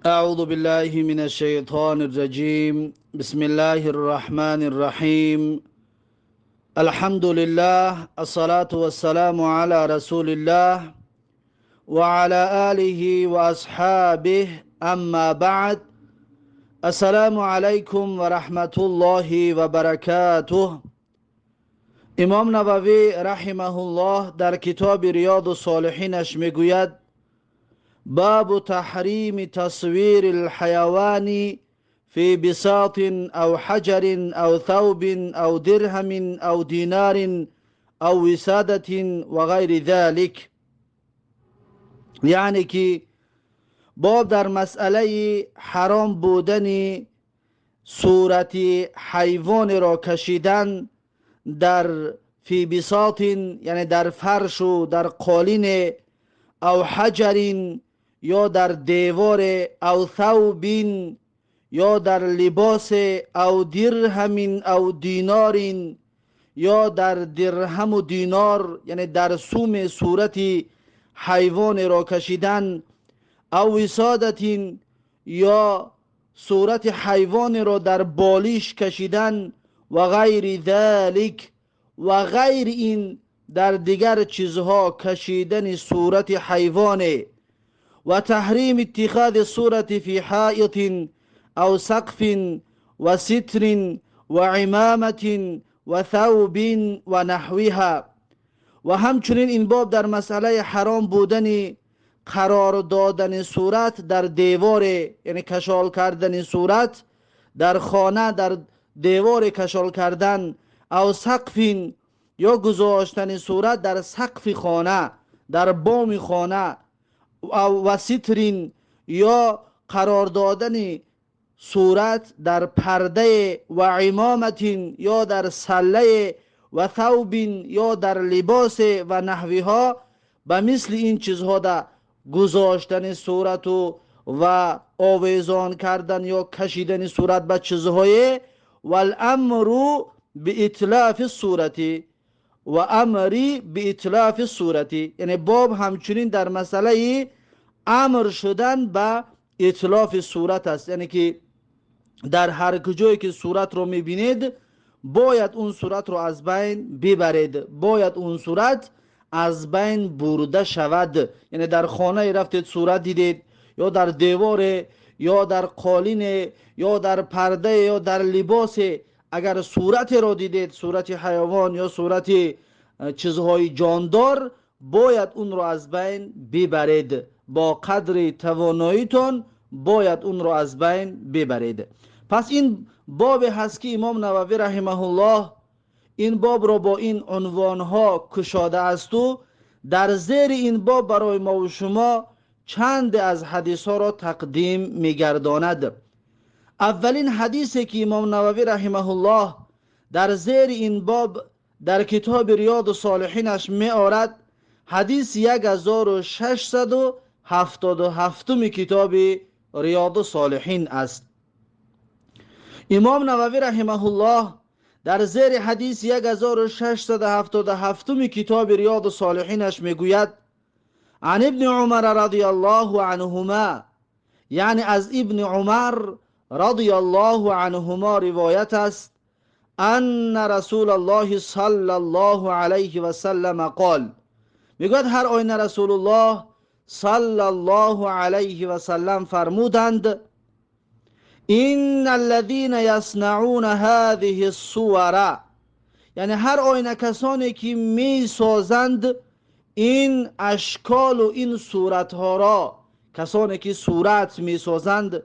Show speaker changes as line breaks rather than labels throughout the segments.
أعوذ بالله من الشيطان الرجيم. بسم الله الرحمن الرحيم. الحمد لله، الصلاة والسلام على رسول الله وعلى آله وأصحابه. أما بعد، السلام عليكم ورحمة الله وبركاته. امام نووی رحمه الله در کتاب ریاض الصالحینش میگوید: باب تحریم تصویر الحیوان فی بساط او حجر او ثوب او درهم او دینار او وسادة و غیر ذلك. یعنی که باب در مسئله حرام بودن صورت حیوان را کشیدن در فی بساط، یعنی در فرش و در قالین، او حجر یا در دیوار، او ثوب یا در لباس، او درهم او دینار یا در درهم و دینار، یعنی در سوم صورت حیوان را کشیدن، او وسادت یا صورت حیوان را در بالیش کشیدن، و غیر ذلك و غیر این در دیگر چیزها کشیدن صورت حیوانه. و تحریم اتخاذ صورت فی حائط او سقف و ستر و عمامت و ثوب و نحوها. و همچنین این باب در مسئله حرام بودن قرار دادن صورت در دیوار، یعنی کشال کردن صورت در خانه، در دیوار کشال کردن، او سقف یا گذاشتن صورت در سقف خانه، در بام خانه، و سترین یا قرار دادن صورت در پرده، و عمامت یا در سله، و ثوب یا در لباس و نحوها. به مثل این چیزها در گذاشتن صورت و آویزان کردن یا کشیدن صورت به چیزهای. والامر بإتلاف الصورت و امری به اتلاف صورتی، یعنی باب همچنین در مسئله امر شدن به اتلاف صورت است. یعنی که در هر کجایی که صورت رو میبینید باید اون صورت رو از بین ببرید، باید اون صورت از بین برده شود. یعنی در خانه رفتید صورت دیدید، یا در دیوار، یا در قالین، یا در پرده، یا در لباس، اگر صورت را دیدید، صورت حیوان یا صورت چیزهای جاندار، باید اون را از بین ببرید. با قدر تواناییتون باید اون را از بین ببرید. پس این باب هست که امام نووی رحمه الله این باب را با این عنوانها کشاده است و در زیر این باب برای ما و شما چند از حدیث ها را تقدیم میگرداند. اولین حدیثی که امام نووی رحمه الله در زیر این باب در کتاب ریاض الصالحینش می آورد، حدیث 1677 کتاب ریاض الصالحین است. امام نووی رحمه الله در زیر حدیث 1677 کتاب ریاض الصالحینش می گوید: عن ابن عمر رضی الله عنهما، یعنی از ابن عمر رضی الله عنهما روایت است: ان رسول الله صلی الله علیه و سلم قال، میگوید هر آینه رسول الله صلی الله علیه و سلم فرمودند: ان الذين يصنعون هذه الصور، یعنی هر آینه کسانی که می سازند این اشکال و این صورت ها را، کسانی که صورت می سازند،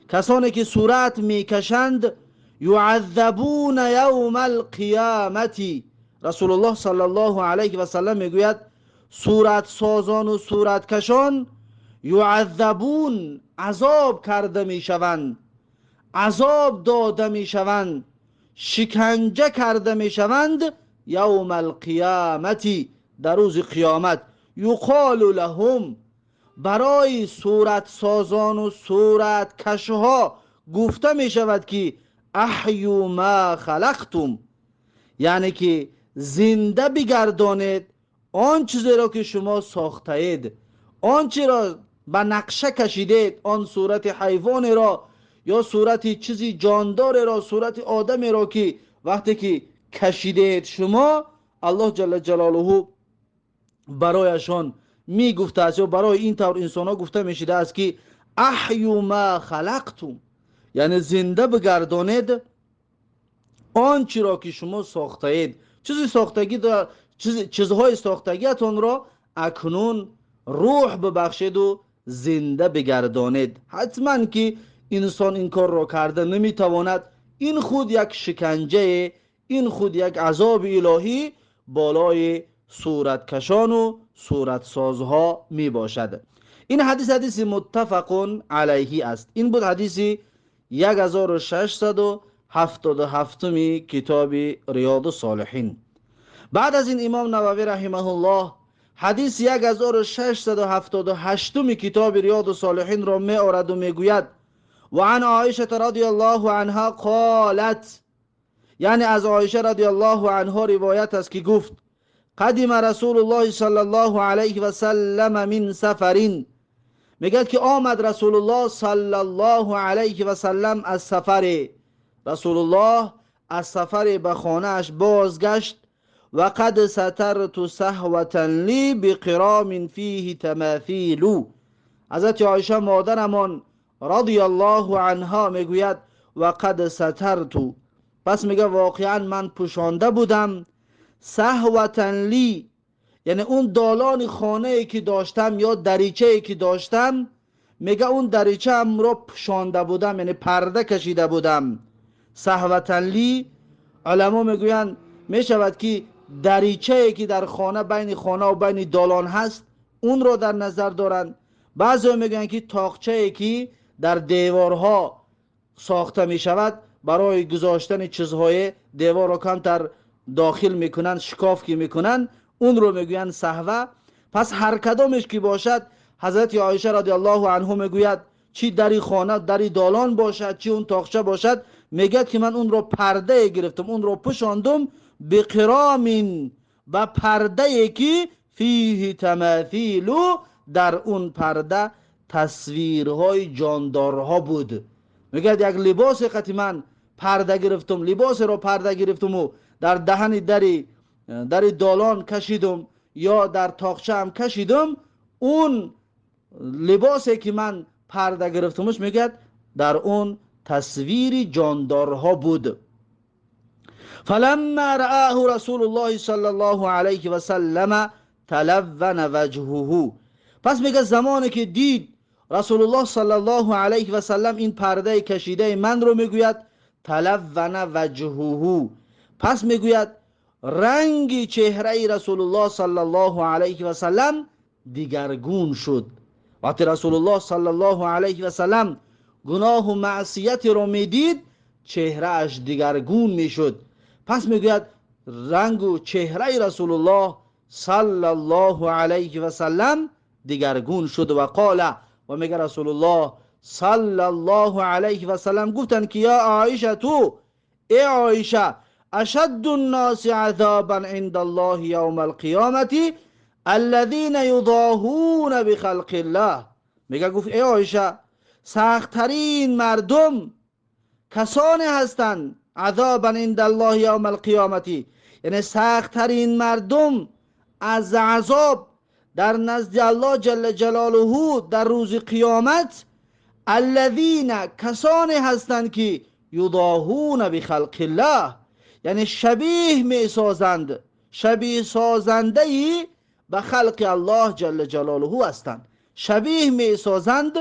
کسانی که صورت می کشند، یعذبون یوم القیامت. رسول الله صلی الله علیه و سلم میگوید صورت سازان و صورت کشان یعذبون، عذاب کرده میشوند، عذاب داده میشوند، شکنجه کرده میشوند، یوم القیامت، در روز قیامت. یقال لهم، برای صورت سازان و صورت کشها گفته میشود که احیوا ما خلقتم، یعنی که زنده بگردانید آن چیزی را که شما ساخته اید، آنچه را به نقشه کشیدید آن صورت حیوان را یا صورت چیزی جاندار را، صورت آدم را که وقتی که کشیدید شما، الله جل جلاله برایشان می گفته است یا برای این طور انسان ها گفته می شده است که احیو ما خلقتم، یعنی زنده بگردانید آنچه را که شما ساخته اید. چیزهای ساختگیتان را اکنون روح ببخشید و زنده بگردانید. حتما که انسان این کار را کرده نمیتواند. این خود یک شکنجه، این خود یک عذاب الهی بالای صورتکشان و صورتسازها می باشد. این حدیث متفق علیه است. این بود حدیث 1677 کتاب ریاض الصالحین. بعد از این امام نووی رحمه الله حدیث 1678 کتاب ریاض الصالحین را می آورد و می گوید و عن عایشه رضی الله عنها قالت، یعنی از عایشه رضی الله عنها روایت است که گفت قدم رسول الله صلی الله علیه و سلم من سفرین، میگه که آمد رسول الله صلی الله علیه و سلم از سفر. رسول الله از سفر به خانه اش بازگشت و قد سترت صحوة لی بقرام فیه تماثیل. حضرت عایشه مادرمان رضی الله عنها میگوید و قد سترت، پس میگه واقعا من پوشانده بودم، صحوة لی، یعنی اون دالان خانه ای که داشتم یا دریچه ای که داشتم، میگه اون دریچه هم رو پوشانده بودم، یعنی پرده کشیده بودم. صحوة لی علما میگویند میشود که دریچه ای که در خانه بین خانه و بین دالان هست اون رو در نظر دارند. بعضی میگن که تاقچه ای که در دیوارها ساخته می شود برای گذاشتن چیزهای دیوار را کمتر داخل میکنن، شکاف که میکنن، اون رو میگوین صحوه. پس هر کدامش که باشد حضرت عایشه رضی الله عنها میگوید چی دری خانه دری دالان باشد چی اون تاقچه باشد، میگه که من اون رو پرده گرفتم، اون رو پوشاندم بقرامین، و پرده که فیه تماثیل، در اون پرده تصویرهای جاندارها بود. میگه یک لباس قتی من پرده گرفتم، لباس رو پرده گرفتم و در دهن در دالان کشیدم یا در تاقچه هم کشیدم، اون لباسی که من پرده گرفتمش میگه در اون تصویر جاندارها بود. فلما رآه رسول الله صلی الله علیه و سلم تلون وجهه، پس میگه زمانی که دید رسول الله صلی الله علیه و سلم این پرده کشیده من رو، میگوید تلون وجهه، پس میگوید رنگ چهره رسول الله صلی الله علیه و سلم دیگرگون شد. وقتی رسول الله صلی الله علیه و سلم گناه و معصیت رو میدید چهره اش دیگرگون میشد. پس میگوید رنگ و چهره رسول الله صلی الله علیه و سلم دیگرگون شد. و قال، و میگه رسول الله صلی الله علیه و سلم گفتن که یا عایشه، تو ای عایشه، اشد الناس عذابا عند الله یوم القیامه الذين یضاهون بخلق الله. میگه گفت ای عایشه، سخت‌ترین مردم کسانی هستند عذابا عند الله یوم القیامه، یعنی سخت‌ترین مردم از عذاب در نزد الله جل جلاله در روز قیامت، الذین، کسانی هستند که یضاهون بخلق الله، یعنی شبیه می سازند، شبیه سازنده به خلق الله جل جلاله هستند، شبیه می سازند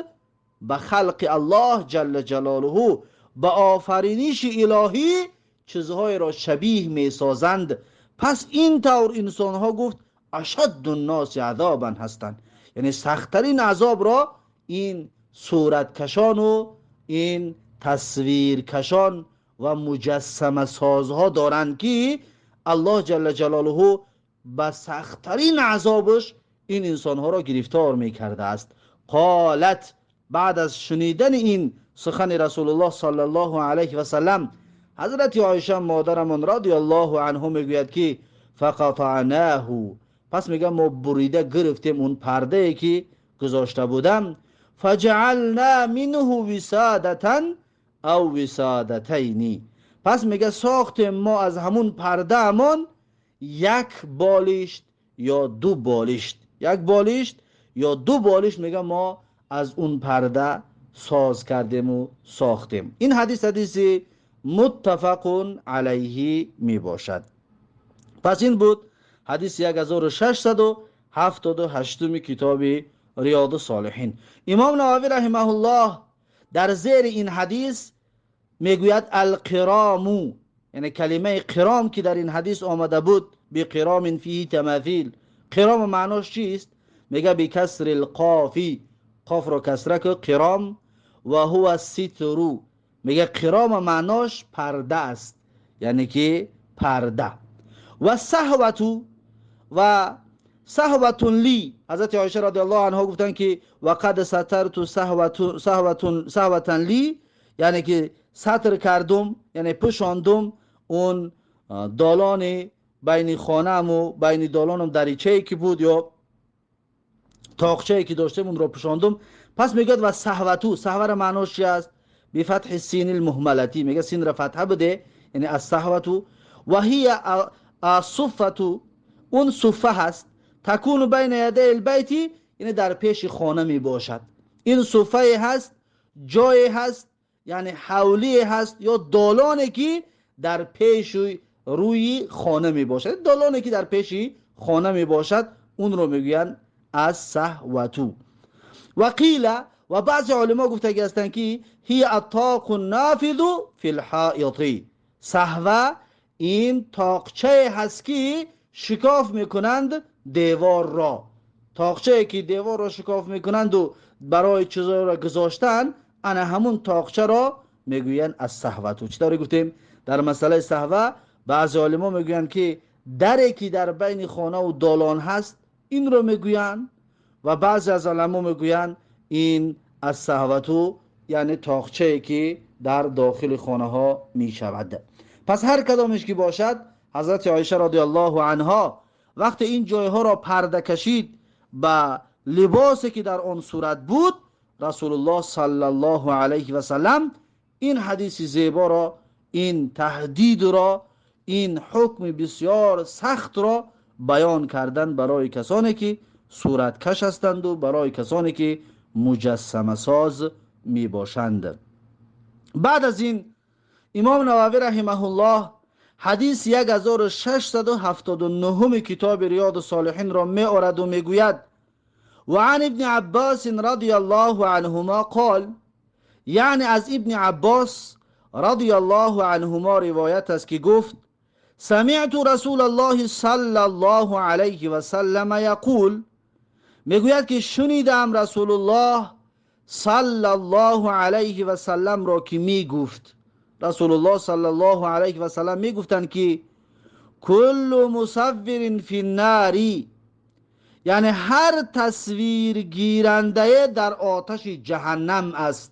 به خلق الله جل جلاله، به آفرینش الهی چیزهای را شبیه می سازند. پس این طور انسان ها گفت اشد الناس عذابا هستند، یعنی سختترین عذاب را این صورتکشان و این تصویرکشان و مجسمه سازها دارند که الله جل جلاله به سختترین عذابش این انسانها را گرفتار می کرده است. قالت، بعد از شنیدن این سخن رسول الله صلی الله علیه و سلم، حضرت عایشه مادرمان رضی الله عنها میگوید که فقطعناه، پس میگم ما بریده گرفتیم اون پرده ای که گذاشته بودم، فجعلنا منه وسادتا او وسادتین، پس میگه ساختیم ما از همون پرده امان یک بالشت یا دو بالشت، یک بالشت یا دو بالشت میگه ما از اون پرده ساز کردیم و ساختیم. این حدیث متفق علیه می باشد. پس این بود حدیث 1678 کتاب ریاض الصالحین. امام نووی رحمه الله در زیر این حدیث میگوید القرام، یعنی کلمه قرام که در این حدیث آمده بود، بقرام فیه تماثیل، قرام معناش چیست؟ میگه بکسر القافی، قاف رو کسره که قرام، و هو الستر، میگه قرام معناش پرده است، یعنی که پرده. و صحوتو و صحوتون لی، حضرت عایشه رضی الله عنها گفتن که وقد سترت صحوتن لی، یعنی که ستر کردم، یعنی پوشاندم اون دالان بین خانه‌ام و بین دالانم دریچه‌ای که بود یا تاقچه‌ای که داشتم اون رو پوشاندم. پس میگه و صحوتو، صحوه معناش چی است؟ بفتح السین المهملتی، میگه سین را فتحه بده، یعنی الصحوتو. و هی الصفه، اون صفه هست، تکون بین یدی البیتی، یعنی در پیش خانه می باشد. این صفه هست، جای هست، یعنی حولی هست یا دالانی که در پیش روی خانه می باشد، دالانی که در پیش خانه می باشد اون رو میگوین از صحوتو. و قیل، و بعضی علما گفته هستند که هی الطاق النافذ فی الحائط، صحوه این تاقچه هست که شکاف میکنند دیوار را، تاقچه که دیوار را شکاف میکنند و برای چیزا را گذاشتن، انا همون تاقچه را میگوین از صحوه. چطوری گفتیم در مسئله صحوه بعضی علما میگوین که دری که در بین خانه و دالان هست این رو میگوین، و بعضی از علما میگوین این از صحوه یعنی تاقچه که در داخل خانه ها میشود. پس هر کدامش که باشد، حضرت عایشه رضی الله عنها وقتی این جایها را پرده کشید به لباسی که در آن صورت بود، رسول الله صلی الله علیه و سلم این حدیث زیبا را، این تهدید را، این حکم بسیار سخت را بیان کردن برای کسانی که صورت کش هستند و برای کسانی که مجسمه ساز می باشند. بعد از این امام نووی رحمه الله حدیث 1679 کتاب ریاض الصالحین را می آورد و می گوید و عن ابن عباس رضی الله عنهما قال، یعنی از ابن عباس رضی الله عنهما روایت است که گفت سمعت رسول الله صلی الله علیه و سلم یقول، میگوید که شنیدم رسول الله صلی الله علیه و سلم را که میگفت، رسول الله صلی الله علیه و سلم میگفتند که کل مصور فی النار، یعنی هر تصویر گیرنده در آتش جهنم است،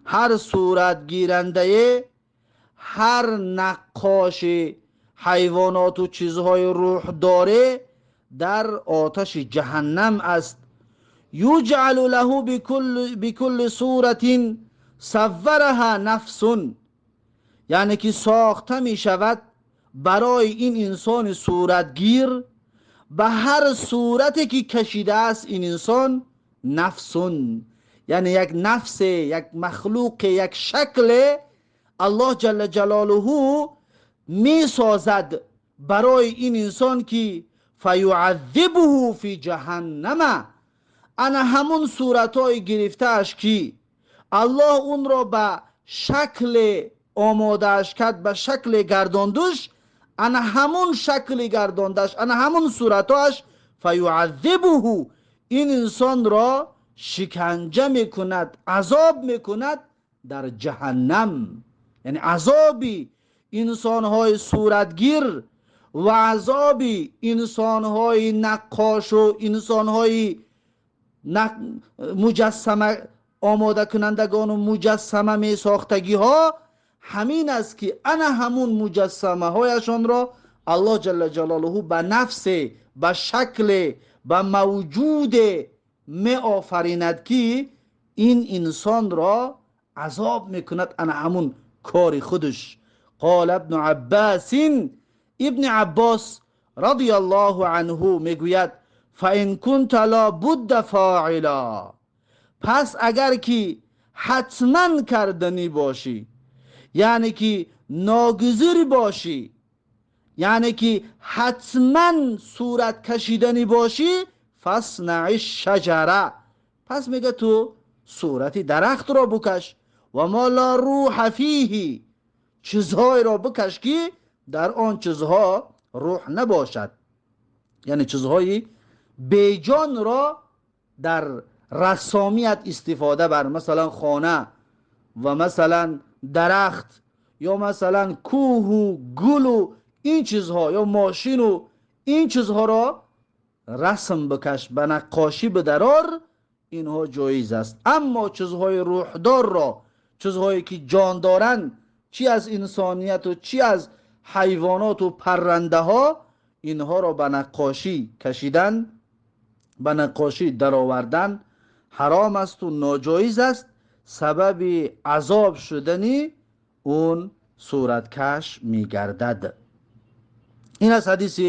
هر صورت گیرنده، هر نقاش حیوانات و چیزهای روح داره در آتش جهنم است. یجعل له بكل صورت صورها نفس، یعنی که ساخته می شود برای این انسان صورتگیر به هر صورتی که کشیده است این انسان نفسون، یعنی یک نفس، یک مخلوق، یک شکل الله جل جلاله می سازد برای این انسان که فیعذبه فی جهنم، انا همون صورتهای گرفتهش که الله اون را به شکل آمادهش کرد، به شکل گرداندش، انا همون شکل گرداندش، انا همون صورتاش فیعذبه، این انسان را شکنجه میکند، عذاب میکند در جهنم. یعنی عذابی انسانهای صورتگیر و عذابی انسانهای نقاش و انسانهای مجسمه آماده کنندگان و مجسمه می ساختگی ها همین است که انا همون مجسمه هایشان را الله جل جلاله به نفس، به شکل، به موجود می آفریند که این انسان را عذاب میکند انا همون کار خودش. قال ابن عباس، ابن عباس رضی الله عنه میگوید فان كنت لا بد فاعلا، پس اگر که حتما کردنی باشی، یعنی که ناگزیر باشی، یعنی که حتما صورت کشیدنی باشی، فاصنع الشجره، پس میگه تو صورتی درخت را بکش. و ما لا روح فیه، چیزهای را بکش که در آن چیزها روح نباشد، یعنی چیزهای بیجان را در رسامیت استفاده بر مثلا خانه و مثلا درخت یا مثلا کوه و گل و این چیزها یا ماشین و این چیزها را رسم بکش، به نقاشی بدرار، اینها جایز است. اما چیزهای روحدار را، چیزهایی که جان دارند، چی از انسانیت و چی از حیوانات و پرنده ها، اینها را به نقاشی کشیدن، به نقاشی درآوردن حرام است و ناجایز است، سبب عذاب شدنی اون صورتکش میگردد. این از حدیث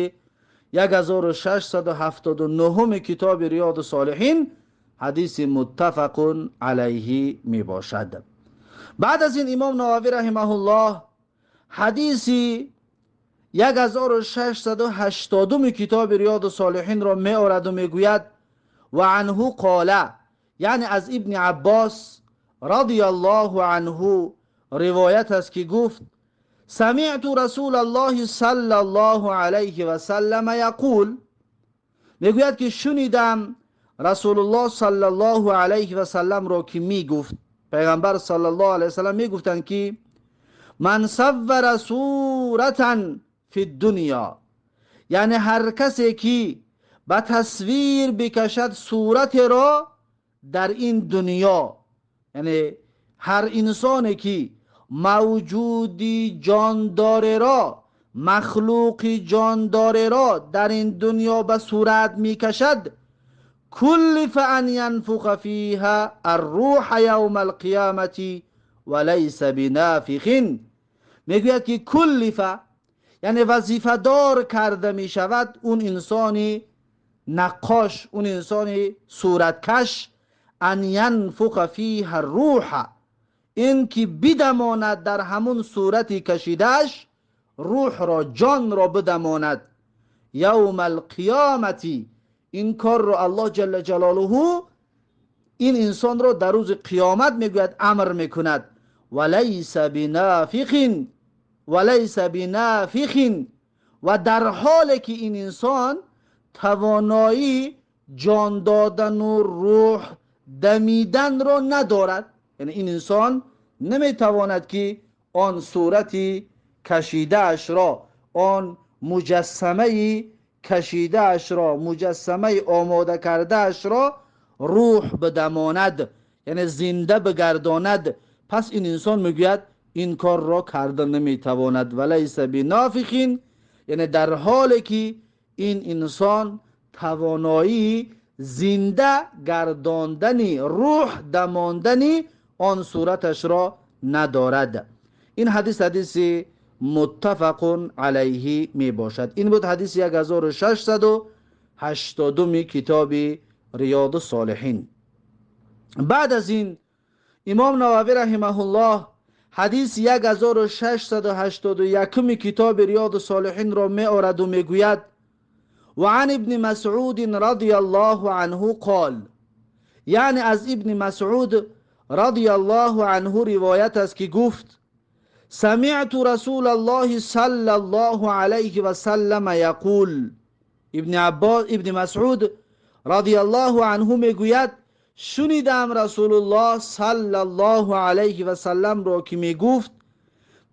1679 کتاب ریاض الصالحین، حدیث متفق علیه می باشد. بعد از این امام نووی رحمه الله حدیث 1680 کتاب ریاض الصالحین را می آورد و می گوید و عنه قال، یعنی از ابن عباس رضی الله عنه روایت است که گفت سمعت رسول الله صلی الله علیه و سلم یقول، میگوید که شنیدم رسول الله صلی الله علیه و سلم را که میگفت، پیغمبر صلی الله علیه و سلم میگفتند که من صور صورتا فی الدنیا، یعنی هر کسی که به تصویر بکشد صورت را در این دنیا، یعنی هر انسانی که موجودی جاندار را، مخلوقی جاندار را در این دنیا به صورت میکشد، کلف ان ینفخ فیها الروح یوم القیامة وليس بنافخ، میگوید که کلف یعنی وظیفه دار کرده می شود اون انسانی نقاش، اون انسانی صورتکش، ان ینفخ فیها الروح، این که بدماند در همون صورتی کشیدش روح را، جان را بدماند، یوم القیامتی، این کار را الله جل جلاله این انسان را در روز قیامت میگوید امر میکند، ولیس بنافخ، ولیس بنافخ، و در حالی که این انسان توانایی جان دادن و روح دمیدن را ندارد، یعنی این انسان نمیتواند که آن صورتی کشیده اش را، آن مجسمه کشیده اش را، مجسمه آماده کرده اش را روح بدماند، یعنی زنده بگرداند. پس این انسان میگوید این کار را کرده نمیتواند، ولیس بنافخ، یعنی در حالی که این انسان توانایی زنده گرداندنی، روح دماندنی آن صورتش را ندارد. این حدیث حدیث متفق علیه می باشد. این بود حدیث 1680 کتاب ریاض الصالحین. بعد از این امام نووی رحمه الله حدیث 1681 کتاب ریاض الصالحین را می آورد و می گوید و عن ابن مسعود رضی الله عنه قال، یعنی از ابن مسعود رضی الله عنه روایت است که گفت سمعت رسول الله صلی الله علیه و سلم یقول، ابن مسعود رضی الله عنه میگوید شنیدم رسول الله صلی الله علیه و سلم را که میگفت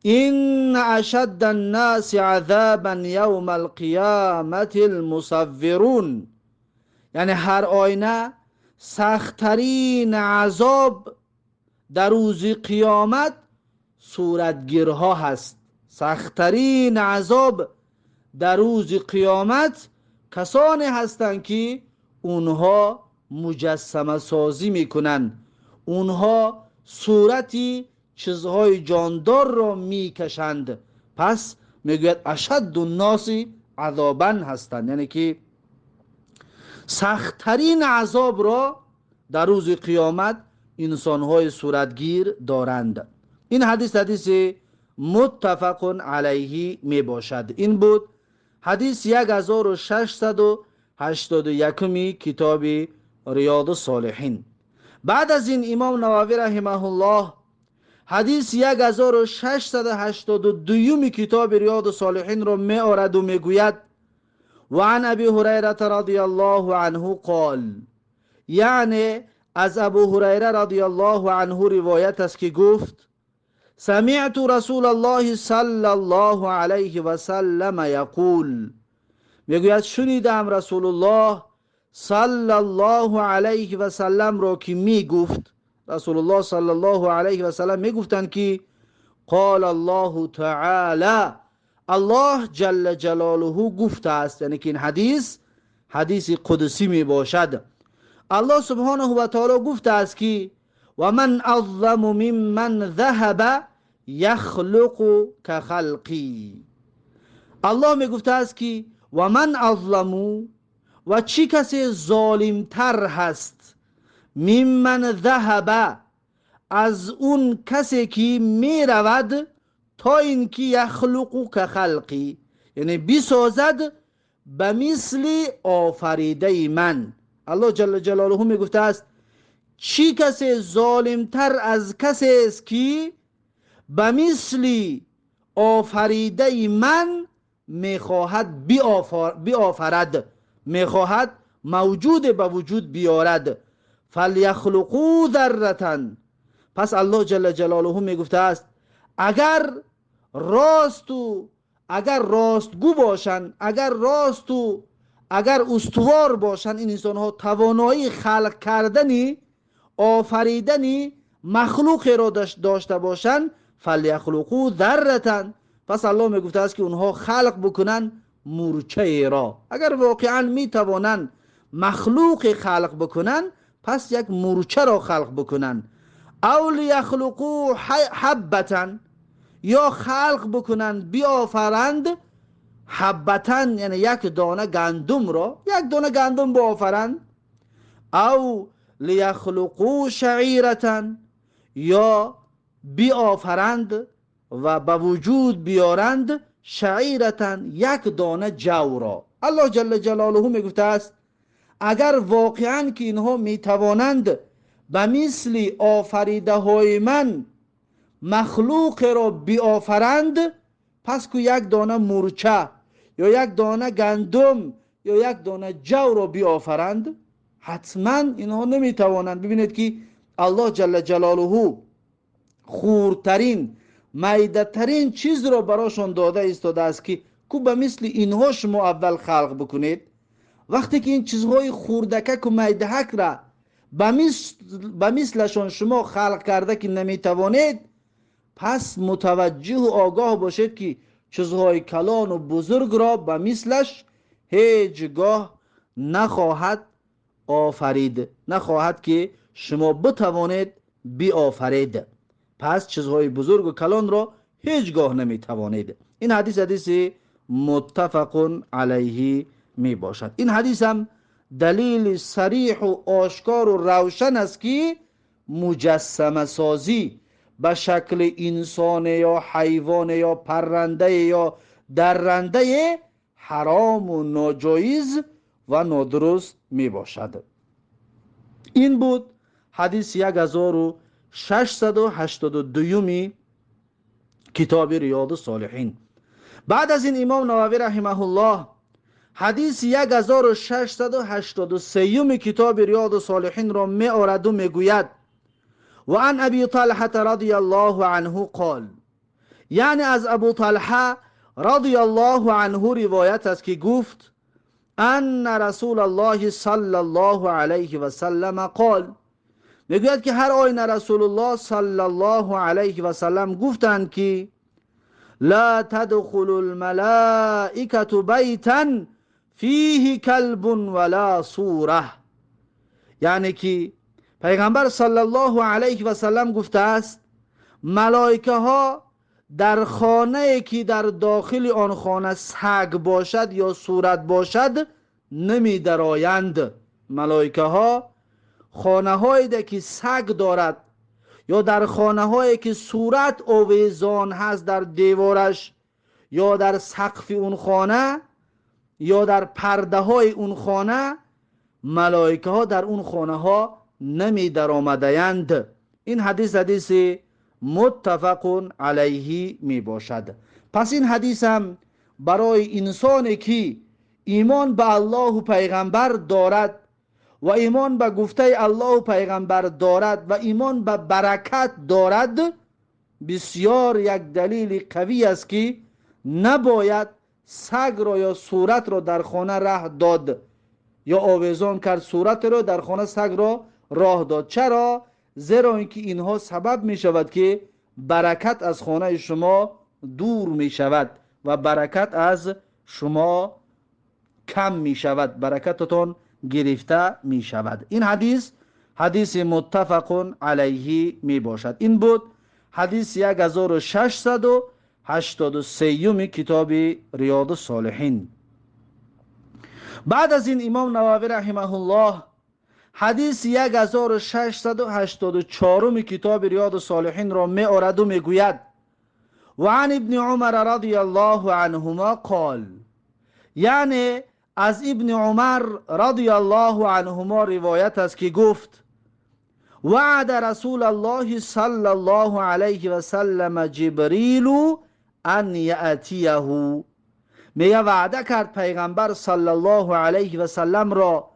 این اشد الناس عذابا یوم القیامة المصورون، یعنی هر آینه سختترین عذاب در روز قیامت صورتگیرها هست. سختترین عذاب در روز قیامت کسانی هستند که اونها مجسمه سازی میکنن، اونها صورتی چیزهای جاندار را میکشند. پس میگوید اشد الناس عذابا هستند، یعنی که سختترین عذاب را در روز قیامت انسانهای صورتگیر دارند. این حدیث متفق علیه می باشد. این بود حدیث 1681 کتاب ریاض الصالحین. بعد از این امام نووی رحمه الله حدیث 1682 کتاب ریاض الصالحین را می آورد و می گوید وعن ابی هریره رضی الله عنه قال، یعنی از ابو هریره رضی الله عنه روایت است که گفت سمعت رسول الله صلی الله علیه و سلم یقول، میگوید شنیدم رسول الله صلی الله علیه و سلم را که میگفت، رسول الله صلی الله علیه و سلم میگفتند که قال الله تعالی، الله جل جلاله گفته است، یعنی که این حدیث قدسی می باشد. الله سبحانه و تعالی گفته است که و من اظلم ممن ذهب یخلق کخلقی. الله می گفته است که و من اظلم، و چی کسی ظالمتر هست، ممن ذهب، از اون کسی که می رود تا اینکه یخلق کخلقی، یعنی بسازد به مثل آفریده من. الله جل جلاله می گفته است چی کسی ظالمتر از کسی است که به مثل آفریده من میخواهد بیافرد، میخواهد موجود به وجود بیارد. فلیخلقوا ذرة، پس الله جل جلاله می گفته است اگر راستگو باشن، اگر استوار باشن این انسان ها، توانایی خلق کردنی، آفریدنی مخلوق را داشته باشن، فلیخلقوا ذرة، پس الله می گفته است که اونها خلق بکنن مورچه را. اگر واقعا می توانن مخلوق خلق بکنن، پس یک مورچه را خلق بکنن. او لیخلقوا حبة، یا خلق بکنن بیافرند حبة، یعنی یک دانه گندم را، یک دانه گندم بیافرند. او لیخلقوا شعیرة، یا بیافرند و به وجود بیارند شعیرة، یک دانه جو را. الله جل جلاله می گفته است اگر واقعا که اینها می توانند به مثل آفریده های من مخلوق را بیافرند، پس که یک دانه مورچه یا یک دانه گندم یا یک دانه جو را بیافرند، حتما اینها نمی توانند. ببینید که الله جل جلاله خورترین میده‌ترین چیز را براشون داده ایستاده است که به مثل اینها شما اول خلق بکنید. وقتی که این چیزهای خوردکک و میدهک را به مثلشون شما خلق کرده که نمیتوانید، پس متوجه و آگاه باشید که چیزهای کلان و بزرگ را به مثلش هیچگاه نخواهد آفرید، نخواهد که شما بتوانید بیافرید. پس چیزهای بزرگ و کلان را هیچگاه نمیتوانید. این حدیث متفق علیه می باشد. این حدیث هم دلیل صریح و آشکار و روشن است که مجسمه سازی به شکل انسان یا حیوان یا پرنده یا درنده حرام و ناجایز و نادرست می باشد. این بود حدیث 1682 کتاب ریاض الصالحین. بعد از این امام نووی رحمه الله حدیث 1683 کتاب ریاض الصالحین را می آورد و می گوید و عن ابی طلحه رضی الله عنه قال، یعنی از ابو طلحه رضی الله عنه روایت است که گفت ان رسول الله صلی الله علیه و سلم قال، میگوید که هر آینه رسول الله صلی الله علیه و سلم گفتند که لا تدخل الملائکة بیتا فیه کلب ولا صوره، یعنی که پیغمبر صلی الله علیه و سلم گفته است ملائکه ها در خانه که در داخل آن خانه سگ باشد یا صورت باشد نمی درآیند. ملائکه ها خانه هایی که سگ دارد یا در خانه هایی که صورت آویزان هست در دیوارش یا در سقف اون خانه یا در پرده های اون خانه، ملائکه ها در اون خانه ها نمی در آمده‌اند. این حدیث متفق علیه می باشد. پس این حدیث هم برای انسانی که ایمان به الله و پیغمبر دارد و ایمان به گفته الله و پیغمبر دارد و ایمان به برکت دارد بسیار یک دلیل قوی است که نباید سگ را یا صورت را در خانه راه داد یا آویزان کرد صورت را در خانه سگ را راه داد. چرا؟ زیرا اینکه اینها سبب می شود که برکت از خانه شما دور می شود و برکت از شما کم می شود، برکتتون گرفته می شود. این حدیث متفق علیه می باشد. این بود حدیث 1683 کتاب ریاض الصالحین. بعد از این امام نووی رحمه الله حدیث 1684 کتاب ریاض الصالحین را می آورد و می گوید و عن ابن عمر رضی الله عنهما قال، یعنی از ابن عمر رضی الله عنهما روایت است که گفت وعد رسول الله صلی الله علیه و سلم جبریل ان یأتیه، میگه وعده کرد پیغمبر صلی الله علیه و سلم را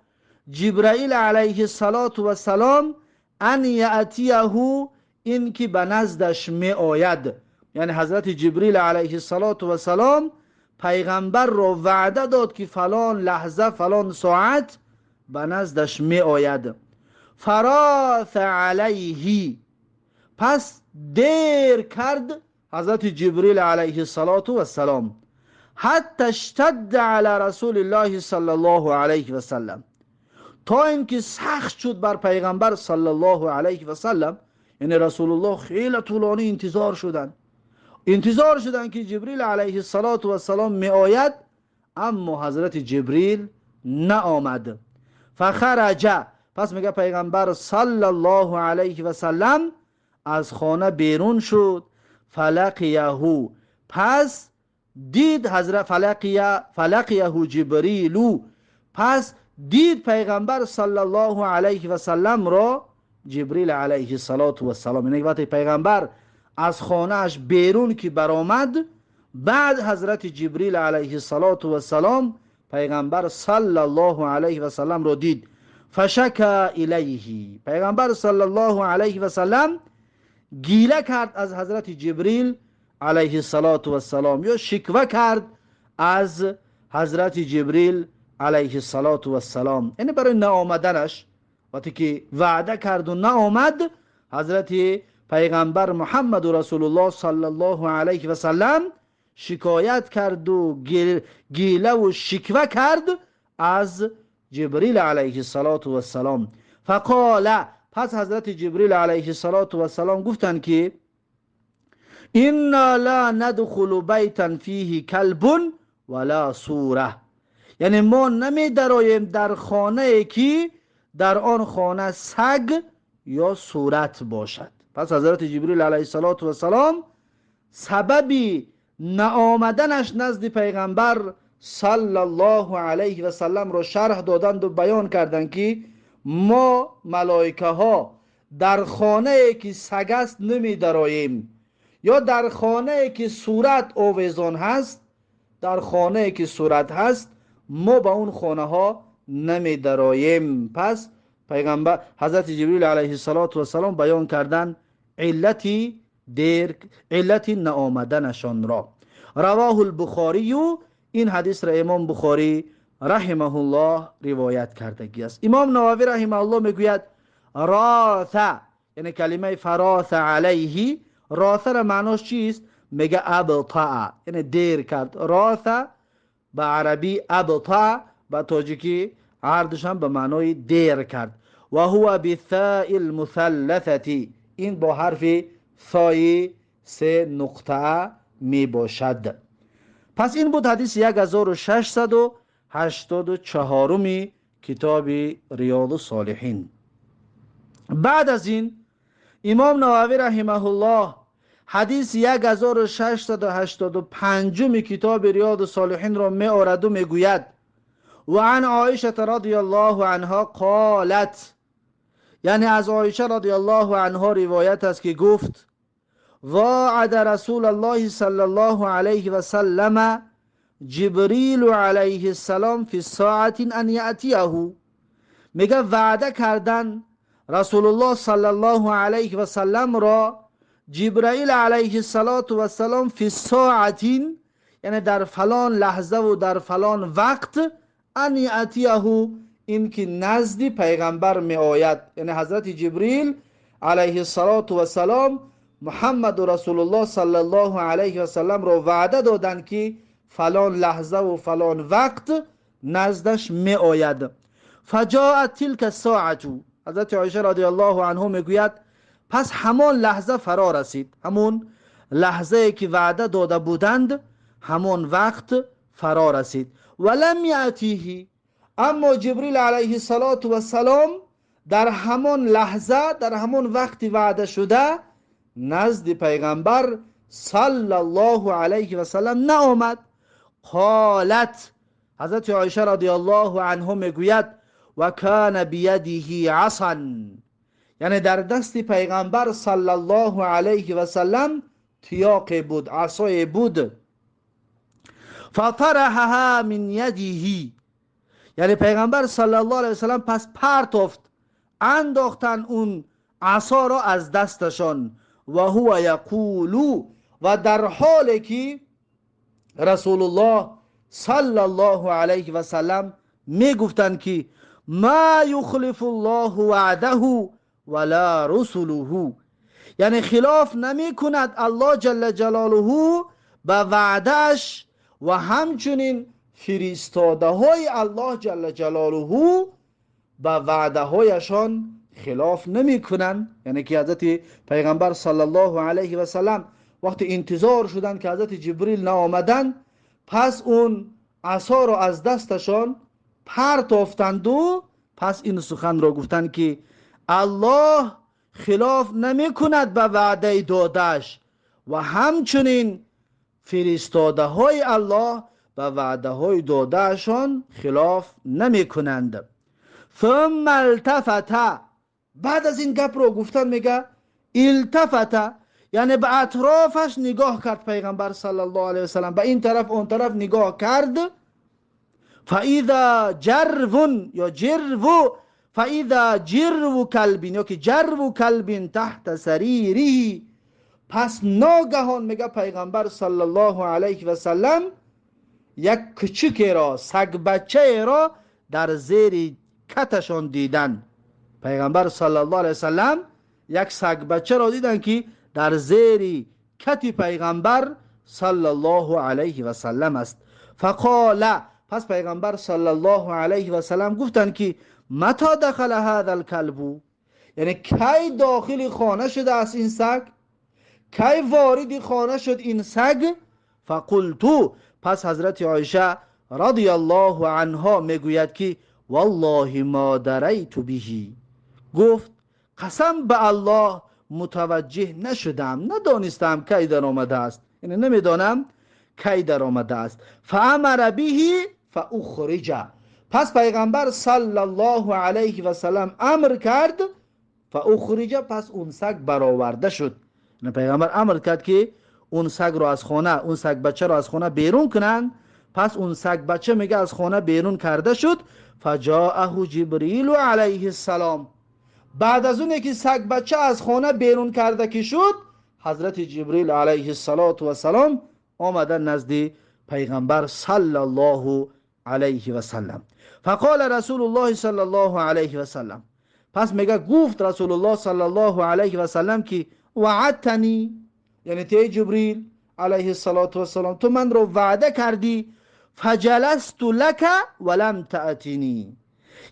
جبرائیل علیه السلام ان یأتیه، این که به نزدش می آید. یعنی حضرت جبریل علیه السلام پیغمبر را وعده داد که فلان لحظه فلان ساعت به نزدش می آید. فراث علیه، پس دیر کرد حضرت جبریل علیه السلام حتی اشتد علی رسول الله صلی الله علیه و سلم، تا اینکه سخت شد بر پیغمبر صلی الله علیه و سلم. یعنی رسول الله خیلی طولانی انتظار شدن که جبریل علیه السلام می آید، اما حضرت جبریل نه آمد. فخرج، پس میگه پیغمبر صلی الله علیه و سلم از خانه بیرون شد. فلقیه، پس دید حضرت فلقیه جبریل، پس دید پیغمبر صلی الله علیه و سلم را جبریل علیه السلام. یعنی وقتی پیغمبر از خانه اش بیرون که برآمد، بعد حضرت جبریل علیه السلام پیغمبر صلی الله علیه و سلم را دید. فشکا الیه، پیغمبر صلی الله علیه و سلم گیله کرد از حضرت جبریل علیه السلام یا شکوه کرد از حضرت جبریل علیه السلام. یعنی برای نآمدنش، وقتی که وعده کرد و نآمد، حضرت پیغمبر محمد رسول الله صلی الله علیه و سلم شکایت کرد و گیله و شکوه کرد از جبریل علیه السلام. فقال، پس حضرت جبریل علیه السلام گفتند که انا لا ندخل بیتا فیه کلب ولا صوره، یعنی ما نمی درآییم در خانه که در آن خانه سگ یا صورت باشد. پس حضرت جبریل علیه السلام سببی نآمدنش نزد پیغمبر صلی الله علیه و سلم را شرح دادند و بیان کردند که ما ملائکه ها در خانه که سگ است نمی درآییم، یا در خانه که صورت آویزان هست، در خانه که صورت هست ما به اون خانه ها نمی درآییم. پس پیغمبر حضرت جبریل علیه السلام بیان کردن علتی نآمدنشان را. رواه البخاری، این حدیث را امام بخاری رحمه الله روایت کردگی است. امام نووی رحمه الله میگوید راث، یعنی کلمه فراث علیه، راث را معناش چیست؟ میگه ابطاء، یعنی دیر کرد. راث به عربی ابطاء، به تاجیکی عردش هم به معنای دیر کرد. و هو بالثاء المثلثه، این با حرف ثای سه نقطه می باشد. پس این بود حدیث 1684 کتاب ریاض الصالحین. بعد از این امام نووی رحمه الله حدیث 1685 کتاب ریاض الصالحین را می آورد و می گوید و عن عایشه رضی الله عنها قالت، یعنی از عایشه رضی الله عنها روایت است که گفت وعد رسول الله صلی الله علیه و سلم جبریل علیه السلام فی ساعت ان یأتیه، میگه وعده کردن رسول الله صلی الله علیه و سلم را جبرائیل علیه السلام فی ساعتین، یعنی در فلان لحظه و در فلان وقت، ان یأتیه، این که نزد پیغمبر می آید، یعنی حضرت جبریل علیه السلام محمد رسول الله صلی الله علیه و سلم را وعده دادن که فلان لحظه و فلان وقت نزدش می آید. فجاءت تلک الساعه، حضرت عایشه رضی الله عنها میگوید پس همان لحظه فرا رسید، همون لحظه که وعده داده بودند همون وقت فرا رسید. ولم یأتیه، اما جبریل علیه السلام در همان لحظه، در همان وقت وعده شده نزد پیغمبر صلی الله علیه و سلم نآمد. قالت، حضرت عایشه رضی الله عنها میگوید و کان بیده عصا، یعنی در دست پیغمبر صلی الله علیه و سلم تیاق بود، عصای بود. فطرحها من یده، یعنی پیغمبر صلی الله علیه و سلم پس پرتافت، انداختن اون عصا را از دستشان. و هو یقول، و در حالی که رسول الله صلی الله علیه و سلم می گفتند که ما یخلف الله وعده ولا رسله، یعنی خلاف نمی کند الله جل جلاله به وعدهش و همچنین فرستاده های الله جل جلاله به وعده هایشان خلاف نمی کنند. یعنی که حضرت پیغمبر صلی الله علیه و سلم وقتی انتظار شدند که حضرت جبریل نآمدند، پس اون عصا را از دستشان پرتافتند و پس این سخن را گفتند که الله خلاف نمی کند به وعده دادش و همچنین فرستاده های الله به وعده های دادهشان خلاف نمی کنند. ثم التفت، بعد از این گپ رو گفتن میگه التفت، یعنی به اطرافش نگاه کرد پیغمبر صلی الله علیه و سلم، به این طرف اون طرف نگاه کرد. فاذا جرو یا جرو، فاذا جرو کلب، یا که جرو کلب تحت سریره، پس ناگهان میگه پیغمبر صلی الله علیه و سلم یک کوچک را، سگ بچه را در زیر کتشان دیدن. پیغمبر صلی الله علیه و سلم یک سگ بچه را دیدن که در زیر کت پیغمبر صلی الله علیه و سلم است. فقال، پس پیغمبر صلی الله علیه و سلم گفتن که متى دخل هذا الكلب، یعنی کی داخل خانه شده است این سگ، کی وارد خانه شد این سگ. فقلت، پس حضرت عایشه رضی الله عنها میگوید که والله ما دریت به، گفت قسم به الله متوجه نشدم، ندانستم کی در آمده است، یعنی نمیدانم کی در آمده است. فامر به فاخرج، پس پیغمبر صلی الله علیه و سلم امر کرد، فاخرج، پس اون سگ برآورده شد. یعنی پیغمبر امر کرد که اون سگ رو از خانه، اون سگ بچه رو از خانه بیرون کنن. پس اون سگ بچه میگه از خانه بیرون کرده شد. فجاءه جبریل علیه السلام، بعد از اون که سگ بچه از خانه بیرون کرده که شد، حضرت جبریل علیه السلام آمدن نزد پیغمبر صلی الله علیه و سلم. فقال رسول الله صلی الله علیه و سلم، پس میگه گفت رسول الله صلی الله علیه و سلم که وعدتنی، یعنی تی جبریل علیه السلام تو من رو وعده کردی، فجلست لک ولم تأتینی،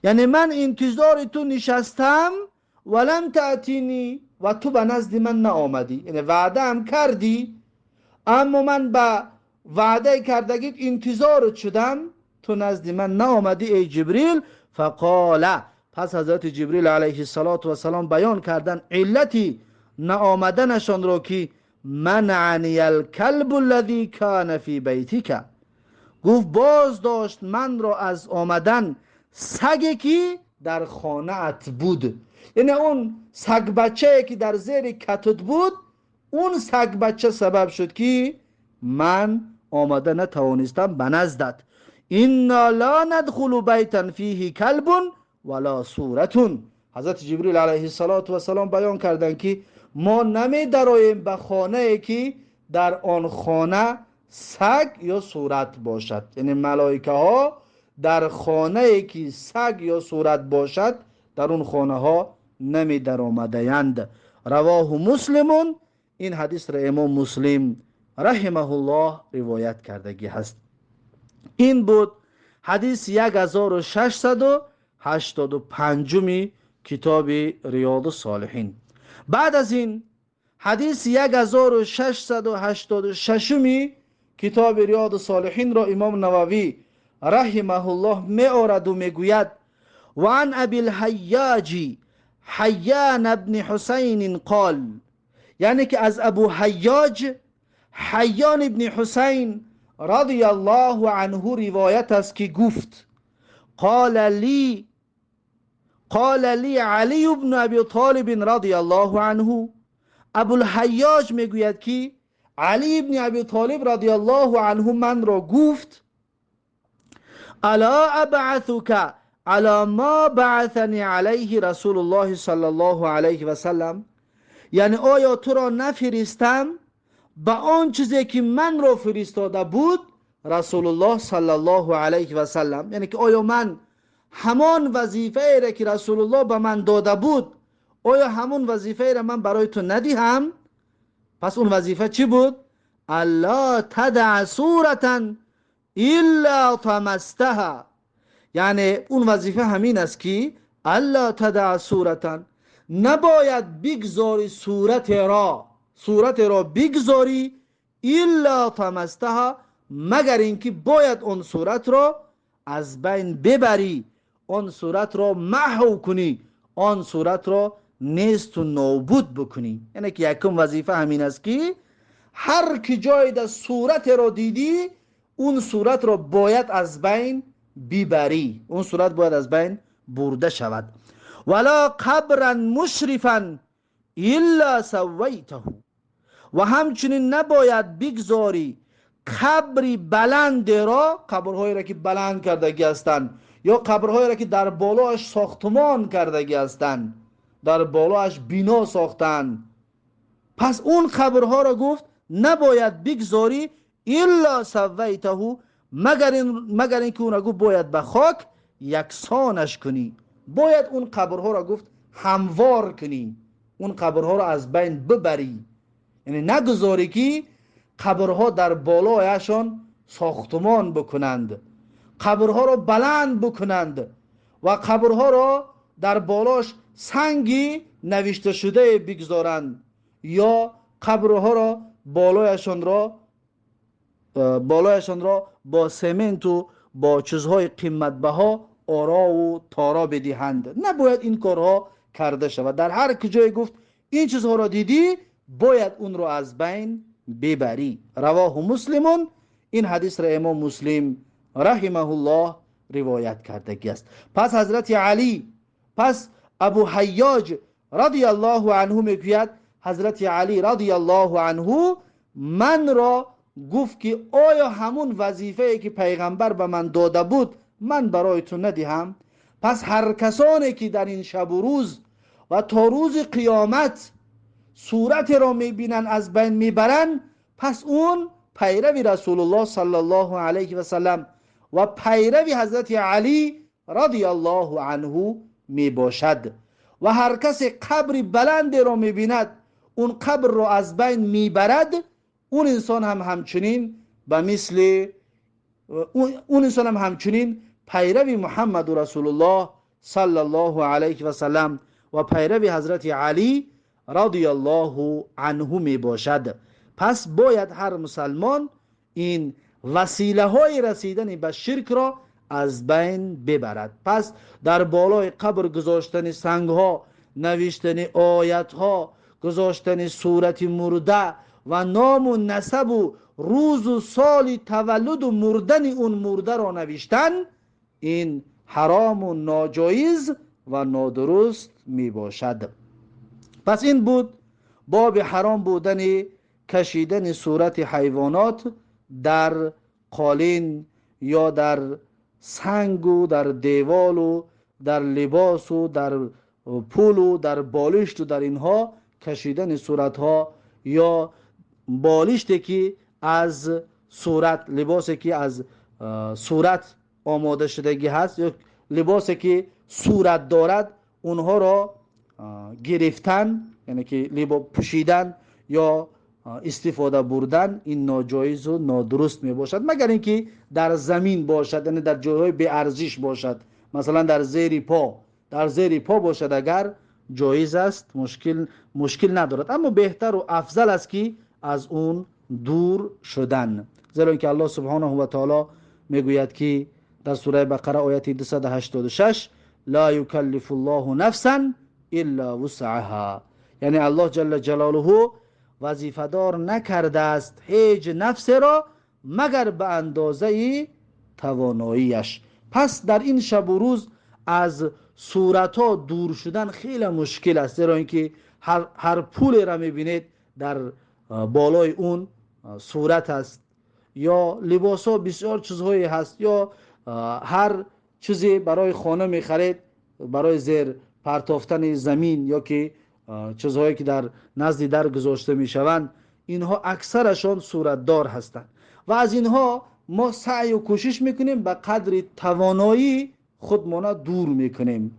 یعنی من انتظار تو نشستم ولم تأتینی و تو به نزد من نآمدی، یعنی وعده هم کردی اما من به وعده کردگیت انتظارت شدم، تو نزد من نآمدی ای جبریل. فقال، پس حضرت جبریل علیه السلام بیان کردن علتی نآمدنشان را که منعنی الکلب الذی کان فی بیتک، گفت باز داشت من را از آمدن سگی که در خانه ات بود، یعنی اون سگ بچه که در زیر کتت بود، اون سگ بچه سبب شد که من آمده نتوانستم به نزدت. انا لا ندخل بیتا فیه کلب ولا صورت. حضرت جبریل علیه السلام بیان کردند که ما نمی درآییم به خانه که در آن خانه سگ یا صورت باشد، یعنی ملائکه ها در خانه که سگ یا صورت باشد در اون خانه ها نمی در آمده اند. رواه مسلمون، این حدیث را امام مسلم رحمه الله روایت کردگی هست. این بود حدیث 1685 کتاب ریاض الصالحین. بعد از این حدیث 1686 کتاب ریاض الصالحین را امام نووی رحمه الله می آورد و می گوید و عن ابی الحیاج حیان ابن حسین قال، یعنی که از ابو حیاج حیان ابن حسین رضی الله عنه روایت است که گفت قال لی علی ابن ابی طالب رضی الله عنه، ابو الحیاج میگوید که علی ابن ابی طالب رضی الله عنه من را گفت الا ابعثک علی ما بعثنی علیه رسول الله صلی الله علیه و سلم، یعنی آیا تو را نفرستم به آن چیزی که من را فرستاده بود رسول الله صلی الله علیه و سلم، یعنی که آیا من همان وظیفه را که رسول الله به من داده بود آیا همون وظیفه را من برای تو ندیهم؟ پس اون وظیفه چی بود؟ الا تدع صورتا الا طمستها، یعنی اون وظیفه همین است که الا تدع صورتا، نباید بگذاری صورت را بگذاری الا طمستها، مگر اینکه باید اون صورت را از بین ببری، اون صورت را محو کنی، آن صورت را نیست و نابود بکنی. یعنی که یکم وظیفه همین است که هر که جای در صورت را دیدی اون صورت را باید از بین ببری، اون صورت باید از بین برده شود. ولا قبرا مشرفا الا سویته، و همچنین نباید بگذاری قبری بلند را، قبرهایی را که بلند کردگی هستند یا قبرهایی را که در بالاش ساختمان کردگی هستند، در بالاش بنا ساختند، پس اون قبرها را گفت نباید بگذاری الا سویته، مگر اینکه اون را گفت باید به خاک یکسانش کنی، باید اون قبرها را گفت هموار کنی، اون قبرها را از بین ببری، یعنی نگذاری که قبرها در بالایشان ساختمان بکنند، قبرها را بلند بکنند و قبرها را در بالاش سنگی نوشته شده بگذارند یا قبرها را بالایشان را با سمنت و با چیزهای قیمت بها آرا و تارا بدهند. نباید این کارها کرده شود. در هر کجای گفت این چیزها را دیدی باید اون را از بین ببری. رواه مسلمون، این حدیث را امام مسلم رحمه الله روایت کرده است. پس حضرت علی، پس ابو حیاج رضی الله عنه میگوید حضرت علی رضی الله عنه من را گفت که آیا همون وظیفه‌ای که پیغمبر به من داده بود من برای تو ندیهم؟ پس هر کسانی که در این شب و روز و تا روز قیامت صورت را میبینن از بین میبرن، پس اون پیروی رسول الله صلی الله علیه و سلم و پیروی حضرت علی رضی الله عنه میباشد. و هر کسی قبر بلند را میبیند اون قبر را از بین میبرد، اون انسان هم همچنین به مثل اون انسان هم همچنین پیروی محمد رسول الله صلی الله علیه و سلم و پیروی حضرت علی رضی الله عنه می باشد. پس باید هر مسلمان این وسیله های رسیدن به شرک را از بین ببرد. پس در بالای قبر گذاشتن سنگ ها، نوشتن آیت ها، گذاشتن صورت مرده و نام و نسب و روز و سال تولد و مردن اون مرده را نوشتن، این حرام و ناجایز و نادرست می باشد. پس این بود باب حرام بودن کشیدن صورت حیوانات در قالین یا در سنگ و در دیوال و در لباس و در پول و در بالشت و در اینها کشیدن صورت ها، یا بالشتی که از صورت، لباسی که از صورت آماده شدگی هست یا لباسی که صورت دارد اونها را گرفتن، یعنی که لباس پوشیدن یا استفاده بردن، این ناجایز و نادرست می باشد، مگر اینکه در زمین باشد، یعنی در جایهای بی ارزش باشد، مثلا در زیر پا باشد، اگر جایز است، مشکل ندارد. اما بهتر و افضل است که از اون دور شدن، زیرا اینکه الله سبحانه و تعالی میگوید که در سوره بقره آیت 286 لا یکلف الله نفسا الا وسعها، یعنی الله جل جلاله وظیفه‌دار نکرده است هیچ نفس را مگر به اندازه تواناییش. پس در این شب و روز از صورت‌ها دور شدن خیلی مشکل است، زیرا اینکه هر پول را می‌بینید در بالای اون صورت است، یا لباس‌ها بسیار چیزهایی هست، یا هر چیزی برای خانه می‌خرید برای زیر پرتافتن زمین، یا که چیزهایی که در نزد در گذاشته میشوند، اینها اکثرشان صورتدار هستند و از اینها ما سعی و کوشش میکنیم به قدر توانایی خودمون دور میکنیم.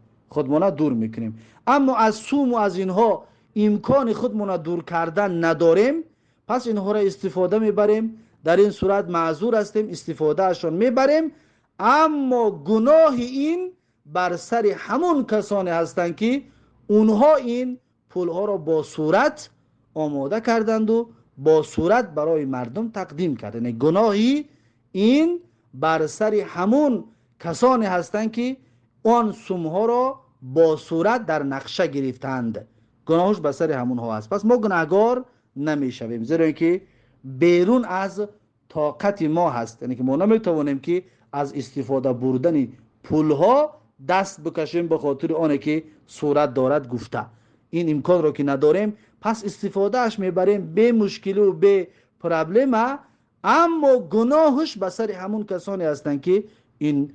اما از سوم و از اینها امکان خودمون دور کردن نداریم، پس اینها را استفاده میبریم، در این صورت معذور هستیم، استفاده اشان میبریم، اما گناه این بر سر همون کسانی هستند که اونها این پولها را با صورت آماده کردند و با صورت برای مردم تقدیم کردند. گناهی این بر سر همون کسانی هستند که آن سومها را با صورت در نقشه گرفتند، گناهش بر سر همون ها است. پس ما گناهگار نمیشویم، زیرا اینکه بیرون از طاقت ما هست، یعنی که ما نمیتوانیم که از استفاده بردن پولها دست بکشیم به خاطر آنه که صورت دارد گفته. این امکان را که نداریم، پس استفاده اش میبریم به مشکل و به پرابلم، اما گناهش به سر همون کسانی هستند که این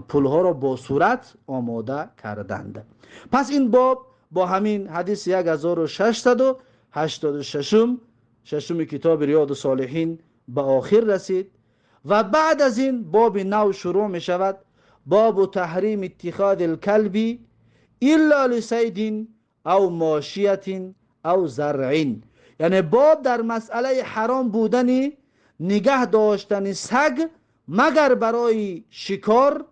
پولها را با صورت آماده کردند. پس این باب با همین حدیث 1686 کتاب ریاض الصالحین به آخر رسید و بعد از این باب نو شروع می شود، باب تحریم اتخاذ الكلب الا لصید او ماشیت او زرع، یعنی باب در مسئله حرام بودن نگه داشتن سگ مگر برای شکار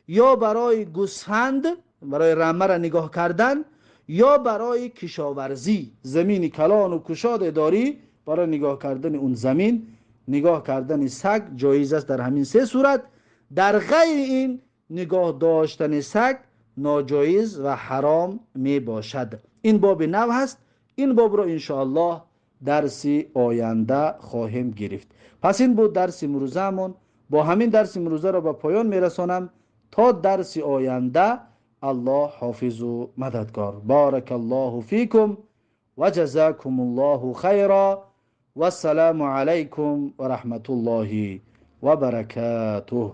یا برای گوسفند، برای رمه را نگاه کردن، یا برای کشاورزی، زمین کلان و کشاده داری، برای نگاه کردن اون زمین نگاه کردن سگ جایز است در همین سه صورت. در غیر این نگاه داشتن سگ ناجایز و حرام می باشد. این باب نو هست، این باب رو انشاءالله درس آینده خواهیم گرفت. پس این بود درس امروزمون، با همین درس امروزه را به پایان می رسانم تا درس آینده. الله حافظ و مددگار. بارک الله فیکم و جزاکم الله خیرا و السلام علیکم و رحمت الله و برکاته.